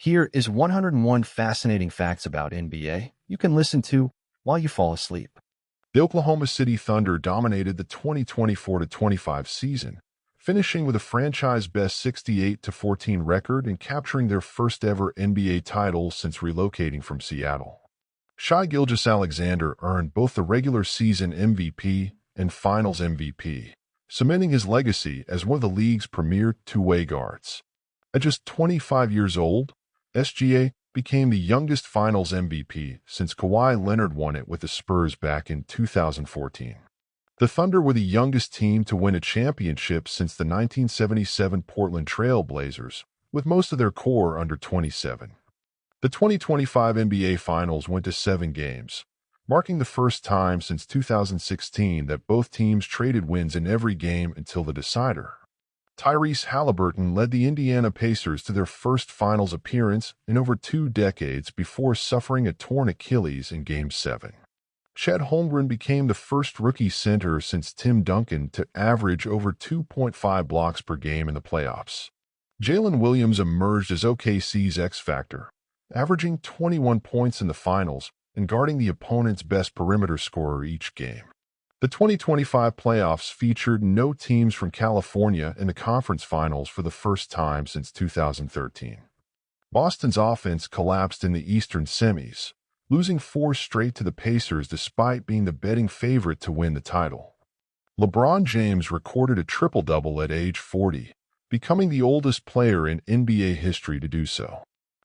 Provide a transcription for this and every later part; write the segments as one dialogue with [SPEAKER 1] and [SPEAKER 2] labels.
[SPEAKER 1] Here is 101 fascinating facts about NBA you can listen to while you fall asleep.
[SPEAKER 2] The Oklahoma City Thunder dominated the 2024-25 season, finishing with a franchise-best 68-14 record and capturing their first-ever NBA title since relocating from Seattle. Shai Gilgeous-Alexander earned both the regular season MVP and Finals MVP, cementing his legacy as one of the league's premier two-way guards. At just 25 years old, SGA became the youngest Finals MVP since Kawhi Leonard won it with the Spurs back in 2014. The Thunder were the youngest team to win a championship since the 1977 Portland Trail Blazers, with most of their core under 27. The 2025 NBA Finals went to 7 games, marking the first time since 2016 that both teams traded wins in every game until the decider. Tyrese Halliburton led the Indiana Pacers to their first Finals appearance in over 2 decades before suffering a torn Achilles in Game 7. Chet Holmgren became the first rookie center since Tim Duncan to average over 2.5 blocks per game in the playoffs. Jalen Williams emerged as OKC's X-Factor, averaging 21 points in the Finals and guarding the opponent's best perimeter scorer each game. The 2025 playoffs featured no teams from California in the conference finals for the first time since 2013. Boston's offense collapsed in the Eastern semis, losing 4 straight to the Pacers despite being the betting favorite to win the title. LeBron James recorded a triple-double at age 40, becoming the oldest player in NBA history to do so.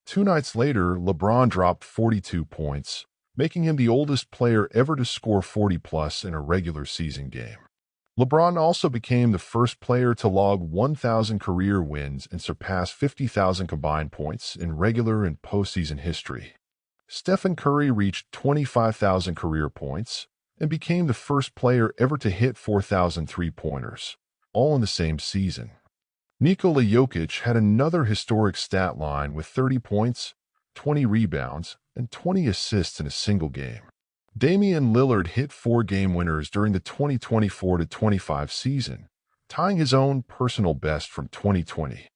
[SPEAKER 2] 2 nights later, LeBron dropped 42 points, making him the oldest player ever to score 40-plus in a regular season game. LeBron also became the first player to log 1,000 career wins and surpass 50,000 combined points in regular and postseason history. Stephen Curry reached 25,000 career points and became the first player ever to hit 4,000 three-pointers, all in the same season. Nikola Jokic had another historic stat line with 30 points, 20 rebounds, and 20 assists in a single game. Damian Lillard hit 4 game winners during the 2024-25 season, tying his own personal best from 2020.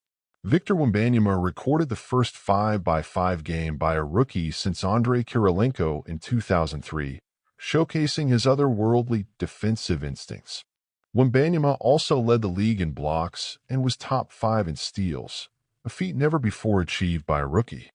[SPEAKER 2] Victor Wembanyama recorded the first 5-by-5 game by a rookie since Andrei Kirilenko in 2003, showcasing his otherworldly defensive instincts. Wembanyama also led the league in blocks and was top 5 in steals, a feat never before achieved by a rookie.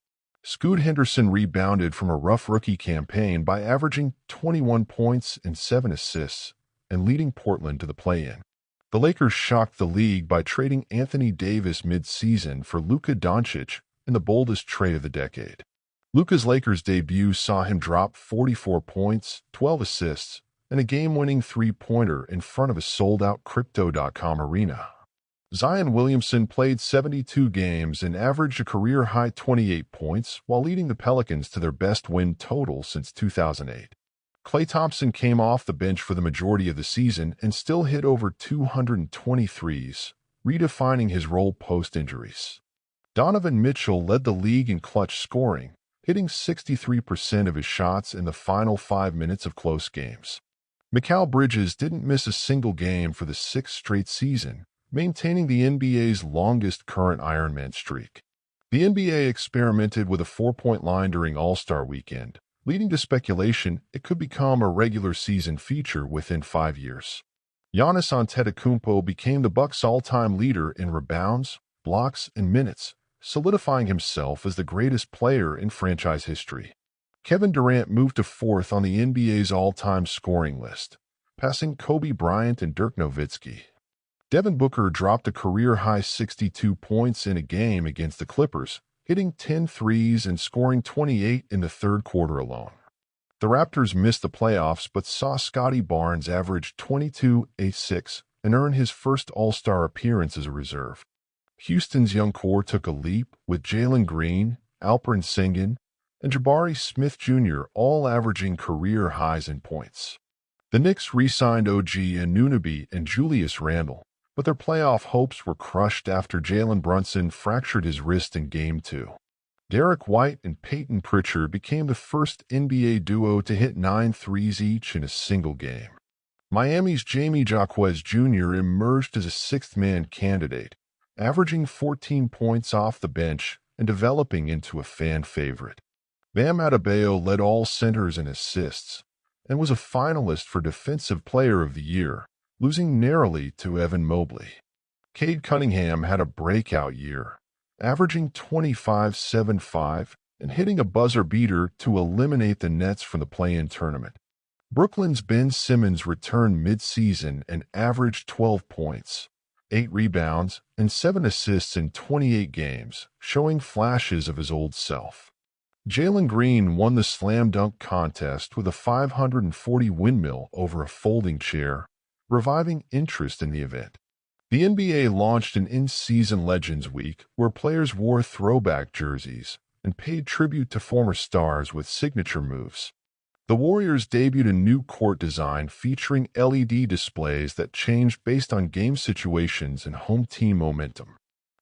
[SPEAKER 2] Scoot Henderson rebounded from a rough rookie campaign by averaging 21 points and 7 assists and leading Portland to the play-in. The Lakers shocked the league by trading Anthony Davis mid-season for Luka Doncic in the boldest trade of the decade. Luka's Lakers debut saw him drop 44 points, 12 assists, and a game-winning three-pointer in front of a sold-out Crypto.com arena. Zion Williamson played 72 games and averaged a career-high 28 points while leading the Pelicans to their best win total since 2008. Klay Thompson came off the bench for the majority of the season and still hit over 220 threes, redefining his role post-injuries. Donovan Mitchell led the league in clutch scoring, hitting 63% of his shots in the final 5 minutes of close games. Mikal Bridges didn't miss a single game for the 6th straight season, maintaining the NBA's longest current Ironman streak. The NBA experimented with a 4-point line during All-Star Weekend, leading to speculation it could become a regular season feature within 5 years. Giannis Antetokounmpo became the Bucks' all-time leader in rebounds, blocks, and minutes, solidifying himself as the greatest player in franchise history. Kevin Durant moved to 4th on the NBA's all-time scoring list, passing Kobe Bryant and Dirk Nowitzki. Devin Booker dropped a career-high 62 points in a game against the Clippers, hitting 10 threes and scoring 28 in the third quarter alone. The Raptors missed the playoffs but saw Scotty Barnes average 22-6 and earn his first All-Star appearance as a reserve. Houston's young core took a leap, with Jalen Green, Alperen Sengun, and Jabari Smith Jr. all averaging career highs in points. The Knicks re-signed OG Anunoby and Julius Randle, but their playoff hopes were crushed after Jalen Brunson fractured his wrist in Game 2. Derek White and Peyton Pritchard became the first NBA duo to hit 9 threes each in a single game. Miami's Jamie Jaquez Jr. emerged as a sixth-man candidate, averaging 14 points off the bench and developing into a fan favorite. Bam Adebayo led all centers in assists and was a finalist for Defensive Player of the Year, losing narrowly to Evan Mobley. Cade Cunningham had a breakout year, averaging 25-7-5 and hitting a buzzer beater to eliminate the Nets from the play-in tournament. Brooklyn's Ben Simmons returned mid-season and averaged 12 points, 8 rebounds, and 7 assists in 28 games, showing flashes of his old self. Jalen Green won the slam dunk contest with a 540 windmill over a folding chair, reviving interest in the event. The NBA launched an in-season Legends Week where players wore throwback jerseys and paid tribute to former stars with signature moves. The Warriors debuted a new court design featuring LED displays that changed based on game situations and home team momentum.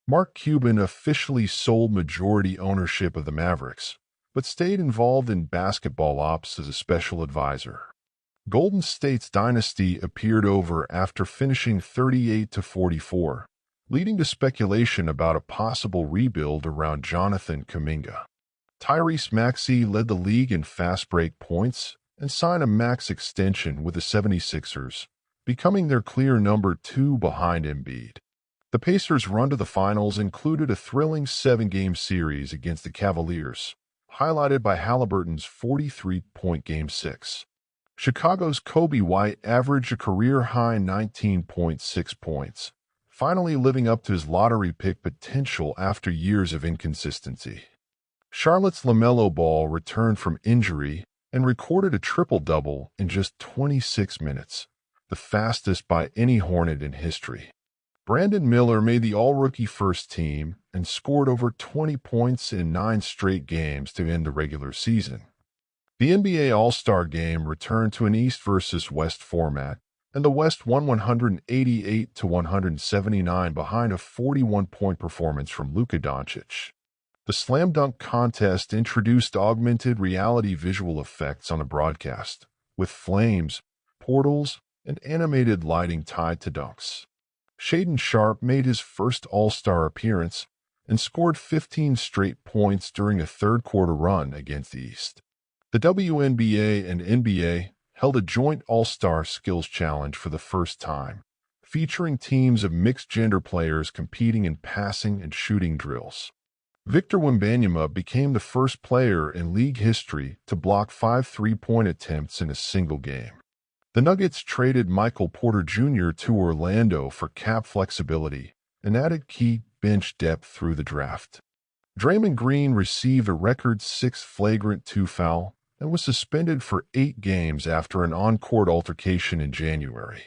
[SPEAKER 2] Mark Cuban officially sold majority ownership of the Mavericks, but stayed involved in basketball ops as a special advisor. Golden State's dynasty appeared over after finishing 38-44, leading to speculation about a possible rebuild around Jonathan Kuminga. Tyrese Maxey led the league in fast break points and signed a max extension with the 76ers, becoming their clear number 2 behind Embiid. The Pacers' run to the finals included a thrilling 7-game series against the Cavaliers, highlighted by Halliburton's 43-point Game 6. Chicago's Kobe White averaged a career-high 19.6 points, finally living up to his lottery pick potential after years of inconsistency. Charlotte's LaMelo Ball returned from injury and recorded a triple-double in just 26 minutes, the fastest by any Hornet in history. Brandon Miller made the all-rookie first team and scored over 20 points in 9 straight games to end the regular season. The NBA All-Star Game returned to an East versus West format, and the West won 188-179 behind a 41-point performance from Luka Doncic. The slam dunk contest introduced augmented reality visual effects on the broadcast, with flames, portals, and animated lighting tied to dunks. Shaedon Sharpe made his first All-Star appearance and scored 15 straight points during a third-quarter run against the East. The WNBA and NBA held a joint All-Star Skills Challenge for the first time, featuring teams of mixed-gender players competing in passing and shooting drills. Victor Wembanyama became the first player in league history to block 5 three-point attempts in a single game. The Nuggets traded Michael Porter Jr. to Orlando for cap flexibility and added key bench depth through the draft. Draymond Green received a record 6th flagrant 2 foul and was suspended for 8 games after an on-court altercation in January.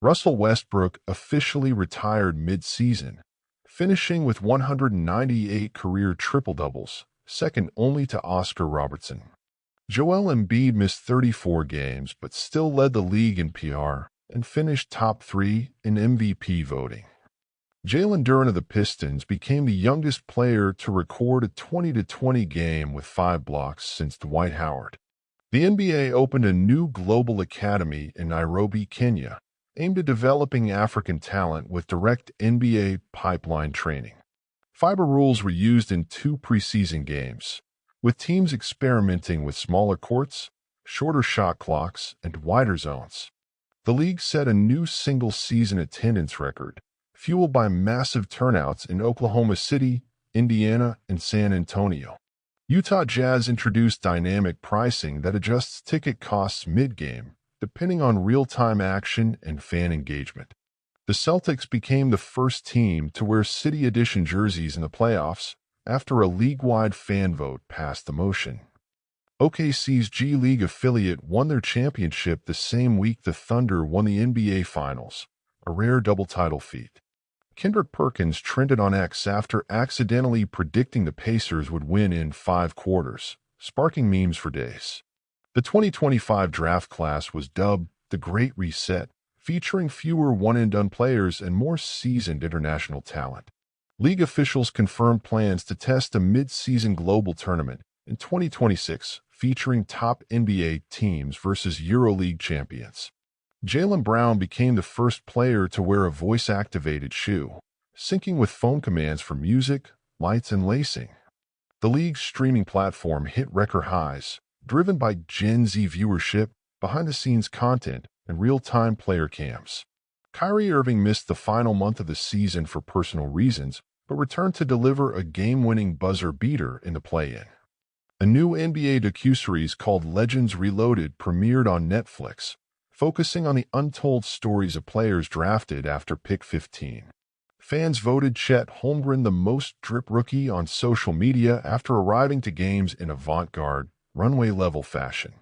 [SPEAKER 2] Russell Westbrook officially retired mid-season, finishing with 198 career triple-doubles, second only to Oscar Robertson. Joel Embiid missed 34 games but still led the league in PR and finished top 3 in MVP voting. Jalen Duren of the Pistons became the youngest player to record a 20-20 game with 5 blocks since Dwight Howard. The NBA opened a new global academy in Nairobi, Kenya, aimed at developing African talent with direct NBA pipeline training. FIBA rules were used in 2 preseason games, with teams experimenting with smaller courts, shorter shot clocks, and wider zones. The league set a new single-season attendance record, fueled by massive turnouts in Oklahoma City, Indiana, and San Antonio. Utah Jazz introduced dynamic pricing that adjusts ticket costs mid-game, depending on real-time action and fan engagement. The Celtics became the first team to wear City Edition jerseys in the playoffs after a league-wide fan vote passed the motion. OKC's G League affiliate won their championship the same week the Thunder won the NBA Finals, a rare double-title feat. Kendrick Perkins trended on X after accidentally predicting the Pacers would win in 5 quarters, sparking memes for days. The 2025 draft class was dubbed the Great Reset, featuring fewer one-and-done players and more seasoned international talent. League officials confirmed plans to test a mid-season global tournament in 2026, featuring top NBA teams versus EuroLeague champions. Jaylen Brown became the first player to wear a voice-activated shoe, syncing with phone commands for music, lights, and lacing. The league's streaming platform hit record highs, driven by Gen Z viewership, behind-the-scenes content, and real-time player cams. Kyrie Irving missed the final month of the season for personal reasons, but returned to deliver a game-winning buzzer beater in the play-in. A new NBA docuseries called Legends Reloaded premiered on Netflix, focusing on the untold stories of players drafted after pick 15. Fans voted Chet Holmgren the most drip rookie on social media after arriving to games in avant-garde, runway-level fashion.